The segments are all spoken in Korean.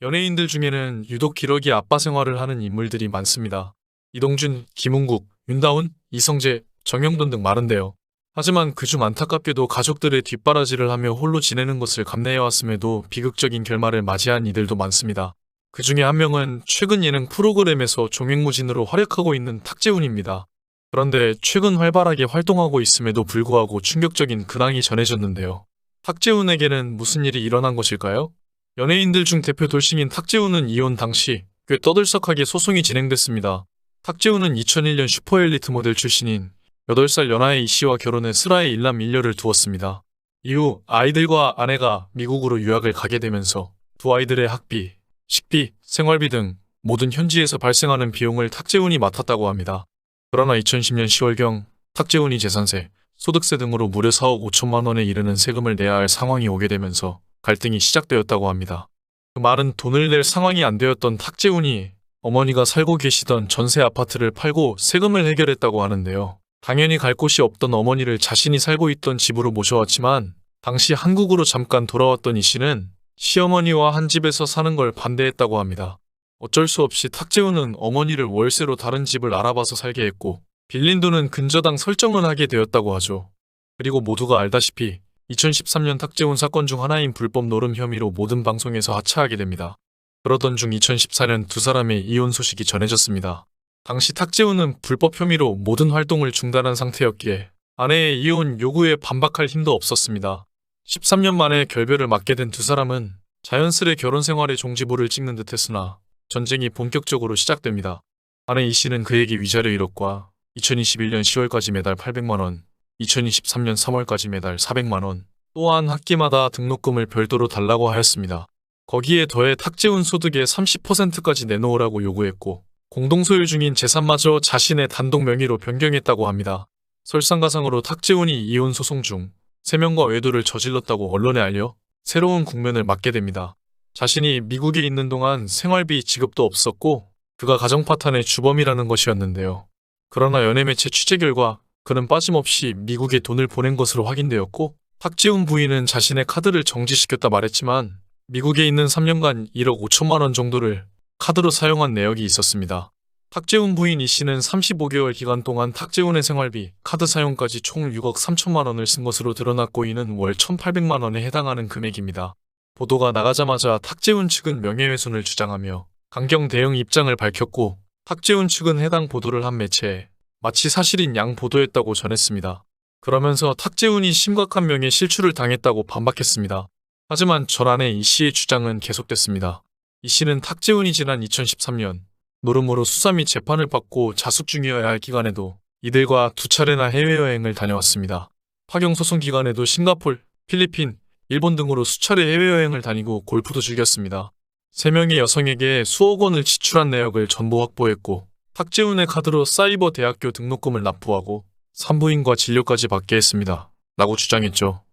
연예인들 중에는 유독 기러기 아빠 생활을 하는 인물들이 많습니다. 이동준, 김은국, 윤다운, 이성재, 정영돈 등 많은데요. 하지만 그중 안타깝게도 가족들의 뒷바라지를 하며 홀로 지내는 것을 감내해왔음에도 비극적인 결말을 맞이한 이들도 많습니다. 그 중에 한 명은 최근 예능 프로그램에서 종횡무진으로 활약하고 있는 탁재훈입니다. 그런데 최근 활발하게 활동하고 있음에도 불구하고 충격적인 근황이 전해졌는데요. 탁재훈에게는 무슨 일이 일어난 것일까요? 연예인들 중 대표 돌싱인 탁재훈은 이혼 당시 꽤 떠들썩하게 소송이 진행됐습니다. 탁재훈은 2001년 슈퍼엘리트 모델 출신인 8살 연하의 이씨와 결혼해 슬하에 일남 일녀를 두었습니다. 이후 아이들과 아내가 미국으로 유학을 가게 되면서 두 아이들의 학비, 식비, 생활비 등 모든 현지에서 발생하는 비용을 탁재훈이 맡았다고 합니다. 그러나 2010년 10월경 탁재훈이 재산세, 소득세 등으로 무려 4억 5천만 원에 이르는 세금을 내야 할 상황이 오게 되면서 갈등이 시작되었다고 합니다. 그 말은 돈을 낼 상황이 안 되었던 탁재훈이 어머니가 살고 계시던 전세 아파트를 팔고 세금을 해결했다고 하는데요. 당연히 갈 곳이 없던 어머니를 자신이 살고 있던 집으로 모셔왔지만 당시 한국으로 잠깐 돌아왔던 이 씨는 시어머니와 한 집에서 사는 걸 반대했다고 합니다. 어쩔 수 없이 탁재훈은 어머니를 월세로 다른 집을 알아봐서 살게 했고 빌린 돈은 근저당 설정을 하게 되었다고 하죠. 그리고 모두가 알다시피 2013년 탁재훈 사건 중 하나인 불법 노름 혐의로 모든 방송에서 하차하게 됩니다. 그러던 중 2014년 두 사람의 이혼 소식이 전해졌습니다. 당시 탁재훈은 불법 혐의로 모든 활동을 중단한 상태였기에 아내의 이혼 요구에 반박할 힘도 없었습니다. 13년 만에 결별을 맞게 된 두 사람은 자연스레 결혼 생활의 종지부를 찍는 듯 했으나 전쟁이 본격적으로 시작됩니다. 아내 이 씨는 그에게 위자료 1억과 2021년 10월까지 매달 800만 원, 2023년 3월까지 매달 400만 원, 또한 학기마다 등록금을 별도로 달라고 하였습니다. 거기에 더해 탁재훈 소득의 30%까지 내놓으라고 요구했고 공동소유 중인 재산마저 자신의 단독 명의로 변경했다고 합니다. 설상가상으로 탁재훈이 이혼 소송 중 3명과 외도를 저질렀다고 언론에 알려 새로운 국면을 맞게 됩니다. 자신이 미국에 있는 동안 생활비 지급도 없었고 그가 가정 파탄의 주범이라는 것이었는데요. 그러나 연예매체 취재 결과 그는 빠짐없이 미국에 돈을 보낸 것으로 확인되었고 탁재훈 부인은 자신의 카드를 정지시켰다 말했지만 미국에 있는 3년간 1억 5천만 원 정도를 카드로 사용한 내역이 있었습니다. 탁재훈 부인 이 씨는 35개월 기간 동안 탁재훈의 생활비, 카드 사용까지 총 6억 3천만 원을 쓴 것으로 드러났고 이는 월 1,800만 원에 해당하는 금액입니다. 보도가 나가자마자 탁재훈 측은 명예훼손을 주장하며 강경 대응 입장을 밝혔고 탁재훈 측은 해당 보도를 한 매체에 마치 사실인 양 보도했다고 전했습니다. 그러면서 탁재훈이 심각한 명예 실추를 당했다고 반박했습니다. 하지만 전 아내 이 씨의 주장은 계속됐습니다. 이 씨는 탁재훈이 지난 2013년 노름으로 수사 및 재판을 받고 자숙 중이어야 할 기간에도 이들과 2차례나 해외여행을 다녀왔습니다. 파경 소송 기간에도 싱가폴, 필리핀, 일본 등으로 수차례 해외여행을 다니고 골프도 즐겼습니다. 3명의 여성에게 수억 원을 지출한 내역을 전부 확보했고 탁재훈의 카드로 사이버 대학교 등록금을 납부하고 산부인과 진료까지 받게 했습니다. 라고 주장했죠.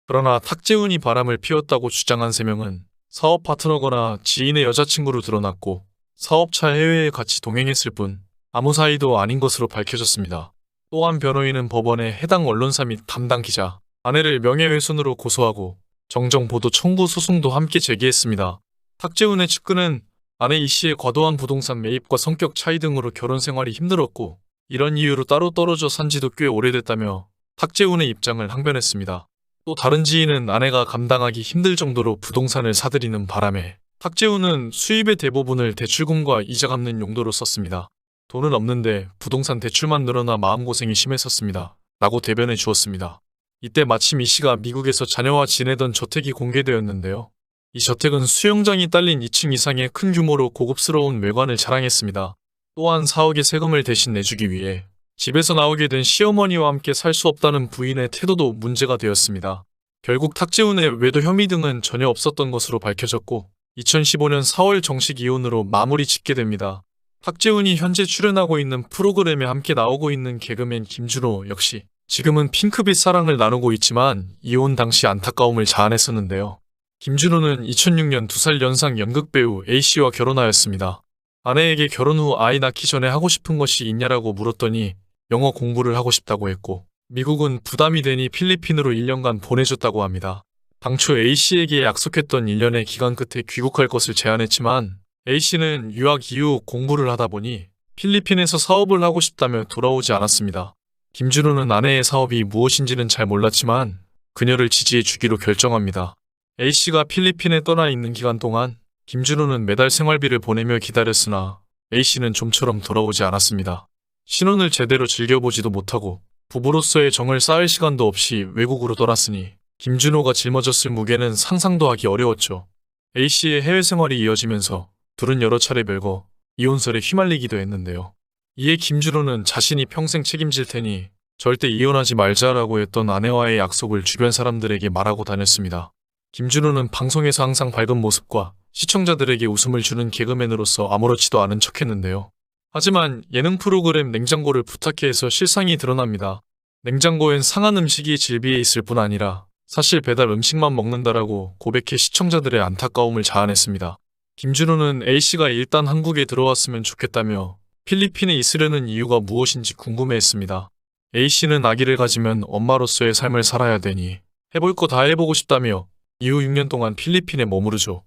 그러나 탁재훈이 바람을 피웠다고 주장한 3명은 사업 파트너거나 지인의 여자친구로 드러났고 사업차 해외에 같이 동행했을 뿐 아무 사이도 아닌 것으로 밝혀졌습니다. 또한 변호인은 법원에 해당 언론사 및 담당 기자, 아내를 명예훼손으로 고소하고 정정보도 청구 소송도 함께 제기했습니다. 탁재훈의 측근은 아내 이 씨의 과도한 부동산 매입과 성격 차이 등으로 결혼 생활이 힘들었고 이런 이유로 따로 떨어져 산 지도 꽤 오래됐다며 탁재훈의 입장을 항변했습니다. 또 다른 지인은 아내가 감당하기 힘들 정도로 부동산을 사들이는 바람에 탁재훈은 수입의 대부분을 대출금과 이자 갚는 용도로 썼습니다. 돈은 없는데 부동산 대출만 늘어나 마음고생이 심했었습니다. 라고 대변해 주었습니다. 이때 마침 이 씨가 미국에서 자녀와 지내던 저택이 공개되었는데요. 이 저택은 수영장이 딸린 2층 이상의 큰 규모로 고급스러운 외관을 자랑했습니다. 또한 4억의 세금을 대신 내주기 위해 집에서 나오게 된 시어머니와 함께 살 수 없다는 부인의 태도도 문제가 되었습니다. 결국 탁재훈의 외도 혐의 등은 전혀 없었던 것으로 밝혀졌고 2015년 4월 정식 이혼으로 마무리 짓게 됩니다. 탁재훈이 현재 출연하고 있는 프로그램에 함께 나오고 있는 개그맨 김준호 역시 지금은 핑크빛 사랑을 나누고 있지만 이혼 당시 안타까움을 자아냈었는데요. 김준호는 2006년 2살 연상 연극배우 A씨와 결혼하였습니다. 아내에게 결혼 후 아이 낳기 전에 하고 싶은 것이 있냐라고 물었더니 영어 공부를 하고 싶다고 했고 미국은 부담이 되니 필리핀으로 1년간 보내줬다고 합니다. 당초 A씨에게 약속했던 1년의 기간 끝에 귀국할 것을 제안했지만 A씨는 유학 이후 공부를 하다 보니 필리핀에서 사업을 하고 싶다며 돌아오지 않았습니다. 김준호는 아내의 사업이 무엇인지는 잘 몰랐지만 그녀를 지지해 주기로 결정합니다. A씨가 필리핀에 떠나 있는 기간 동안 김준호는 매달 생활비를 보내며 기다렸으나 A씨는 좀처럼 돌아오지 않았습니다. 신혼을 제대로 즐겨보지도 못하고 부부로서의 정을 쌓을 시간도 없이 외국으로 떠났으니 김준호가 짊어졌을 무게는 상상도 하기 어려웠죠. A씨의 해외 생활이 이어지면서 둘은 여러 차례 별거 이혼설에 휘말리기도 했는데요. 이에 김준호는 자신이 평생 책임질 테니 절대 이혼하지 말자라고 했던 아내와의 약속을 주변 사람들에게 말하고 다녔습니다. 김준호는 방송에서 항상 밝은 모습과 시청자들에게 웃음을 주는 개그맨으로서 아무렇지도 않은 척했는데요. 하지만 예능 프로그램 냉장고를 부탁해 해서 실상이 드러납니다. 냉장고엔 상한 음식이 질비해 있을 뿐 아니라 사실 배달 음식만 먹는다라고 고백해 시청자들의 안타까움을 자아냈습니다. 김준호는 A씨가 일단 한국에 들어왔으면 좋겠다며 필리핀에 있으려는 이유가 무엇인지 궁금해했습니다. A씨는 아기를 가지면 엄마로서의 삶을 살아야 되니 해볼 거 다 해보고 싶다며 이후 6년 동안 필리핀에 머무르죠.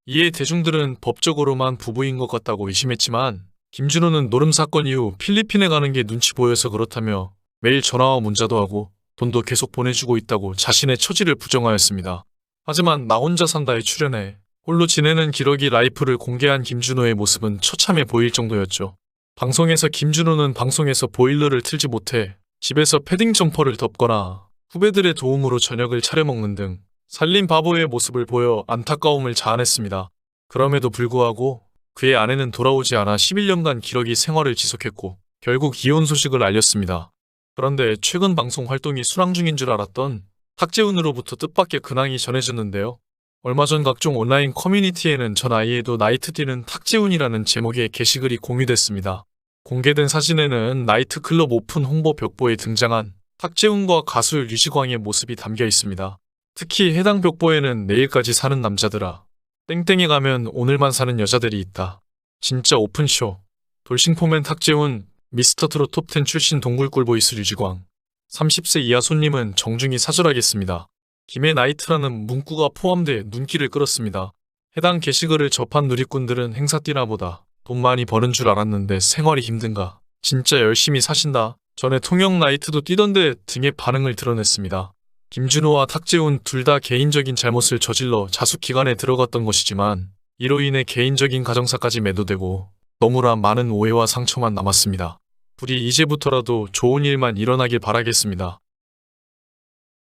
이에 대중들은 법적으로만 부부인 것 같다고 의심했지만 김준호는 노름 사건 이후 필리핀에 가는 게 눈치 보여서 그렇다며 매일 전화와 문자도 하고 돈도 계속 보내주고 있다고 자신의 처지를 부정하였습니다. 하지만 나 혼자 산다에 출연해 홀로 지내는 기러기 라이프를 공개한 김준호의 모습은 처참해 보일 정도였죠. 방송에서 김준호는 방송에서 보일러를 틀지 못해 집에서 패딩 점퍼를 덮거나 후배들의 도움으로 저녁을 차려 먹는 등 살림 바보의 모습을 보여 안타까움을 자아냈습니다. 그럼에도 불구하고 그의 아내는 돌아오지 않아 11년간 기러기 생활을 지속했고 결국 이혼 소식을 알렸습니다. 그런데 최근 방송 활동이 순항 중인 줄 알았던 탁재훈으로부터 뜻밖의 근황이 전해졌는데요. 얼마 전 각종 온라인 커뮤니티에는 전 아이에도 나이트 뛰는 탁재훈이라는 제목의 게시글이 공유됐습니다. 공개된 사진에는 나이트클럽 오픈 홍보 벽보에 등장한 탁재훈과 가수 류지광의 모습이 담겨 있습니다. 특히 해당 벽보에는 내일까지 사는 남자들아, 땡땡에 가면 오늘만 사는 여자들이 있다. 진짜 오픈쇼. 돌싱포맨 탁재훈, 미스터트롯 톱10 출신 동굴꿀보이스 류지광. 30세 이하 손님은 정중히 사절하겠습니다. 김해 나이트라는 문구가 포함돼 눈길을 끌었습니다. 해당 게시글을 접한 누리꾼들은 행사띠나 보다 돈 많이 버는 줄 알았는데 생활이 힘든가. 진짜 열심히 사신다. 전에 통영 나이트도 뛰던데 등의 반응을 드러냈습니다. 김준호와 탁재훈 둘 다 개인적인 잘못을 저질러 자숙기간에 들어갔던 것이지만 이로 인해 개인적인 가정사까지 매도되고 너무나 많은 오해와 상처만 남았습니다. 부디 이제부터라도 좋은 일만 일어나길 바라겠습니다.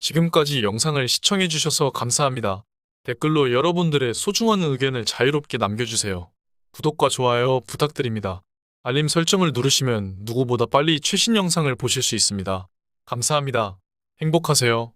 지금까지 영상을 시청해주셔서 감사합니다. 댓글로 여러분들의 소중한 의견을 자유롭게 남겨주세요. 구독과 좋아요 부탁드립니다. 알림 설정을 누르시면 누구보다 빨리 최신 영상을 보실 수 있습니다. 감사합니다. 행복하세요.